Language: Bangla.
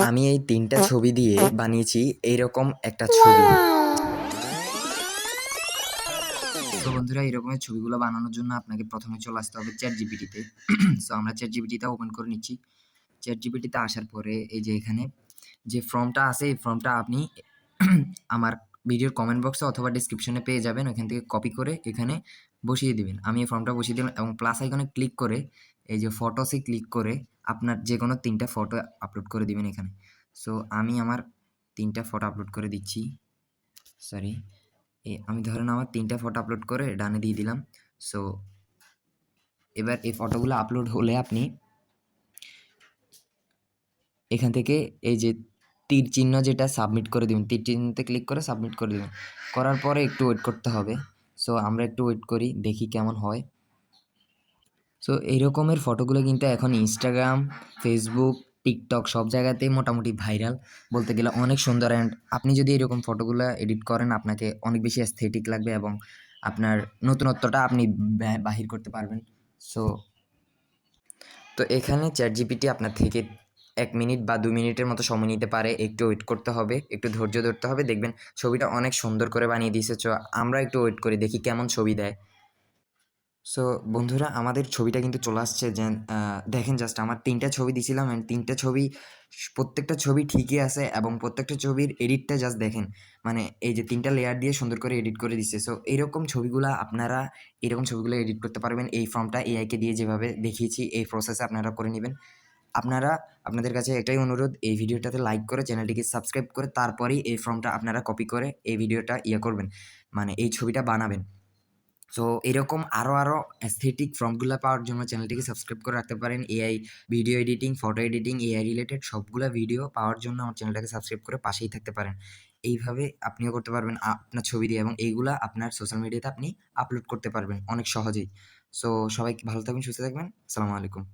আমি এই ৩টা ছবি দিয়ে বানিয়েছি এইরকম একটা ছবি। তো বন্ধুরা, এরকমের ছবিগুলো বানানোর জন্য আপনাকে প্রথমে চলে আসতে হবে ChatGPT-তে। সো আমরা ChatGPT-টা ওপেন করে নিচ্ছি। ChatGPT-তে আসার পরে এই যে এখানে যে ফর্মটা আছে, এই ফর্মটা আপনি আমার ভিডিওর কমেন্ট বক্সে অথবা ডেসক্রিপশনে পেয়ে যাবেন। ওইখান থেকে কপি করে এখানে বসিয়ে দিবেন। আমি এই ফর্মটা বসিয়ে দিলাম এবং প্লাস আইকনে ক্লিক করে এই যে ফটোসে ক্লিক করে আপনার যেকোনো ৩টা ফটো আপলোড করে দিবেন এখানে। সো আমি আমার ৩টা ফটো আপলোড করে দিচ্ছি। সরি, আমি ধরেন আমার ৩টা ফটো আপলোড করে ডানে দিয়ে দিলাম। সো এবার এই ফটোগুলো আপলোড হলে আপনি এখান থেকে এই যে তীর চিহ্ন যেটা সাবমিট করে দিবেন, তীর চিহ্নতে ক্লিক করে সাবমিট করে দিবেন। করার পরে একটু ওয়েট করতে হবে। সো আমরা একটু ওয়েট করি, দেখি কেমন হয়। সো এই রকমের ফটোগুলো কিন্তু এখন ইনস্টাগ্রাম, ফেসবুক, টিকটক সব জায়গাতেই মোটামুটি ভাইরাল বলতে গেলে অনেক সুন্দর। অ্যান্ড আপনি যদি এরকম ফটোগুলো এডিট করেন আপনাকে অনেক বেশি অ্যাস্থেটিক লাগবে এবং আপনার নতুনত্বটা আপনি বাহির করতে পারবেন। সো তো এখানে ChatGPT আপনার থেকে ১ মিনিট বা ২ মিনিটের মতো সময় নিতে পারে। একটু ওয়েট করতে হবে, একটু ধৈর্য ধরতে হবে। দেখবেন ছবিটা অনেক সুন্দর করে বানিয়ে দিয়েছে। সো আমরা একটু ওয়েট করি, দেখি কেমন ছবি দেয়। সো বন্ধুরা, আমাদের ছবিটা কিন্তু চলে আসছে। দেখেন জাস্ট আমার ৩টা ছবি দিছিলাম অ্যান্ড ৩টা ছবি প্রত্যেকটা ছবি ঠিকই আছে এবং প্রত্যেকটা ছবির এডিটটা জাস্ট দেখেন। মানে এই যে ৩টা লেয়ার দিয়ে সুন্দর করে এডিট করে দিচ্ছে। সো এরকম ছবিগুলা আপনারা এরকম ছবিগুলো এডিট করতে পারবেন। এই ফর্মটা এআইকে দিয়ে যেভাবে দেখিয়েছি এই প্রসেসে আপনারা করে নিবেন। আপনাদের কাছে এটাই অনুরোধ, এই ভিডিওটাতে লাইক করে চ্যানেলটিকে সাবস্ক্রাইব করে তারপরেই এই ফর্মটা আপনারা কপি করে এই ভিডিওটা করবেন। মানে এই ছবিটা বানাবেন। সো এরকম আরও অ্যাস্থেটিক ফর্মগুলা পাওয়ার জন্য চ্যানেলটিকে সাবস্ক্রাইব করে রাখতে পারেন। AI video editing, photo editing, AI related সবগুলা ভিডিও পাওয়ার জন্য আমার চ্যানেলটাকে সাবস্ক্রাইব করে পাশেই থাকতে পারেন। এইভাবে আপনিও করতে পারবেন আপনার ছবি দিয়ে এবং এইগুলা আপনার সোশ্যাল মিডিয়াতে আপনি আপলোড করতে পারবেন অনেক সহজেই। সো সবাই ভালো থাকবেন, সুস্থ থাকবেন। আসসালামু আলাইকুম।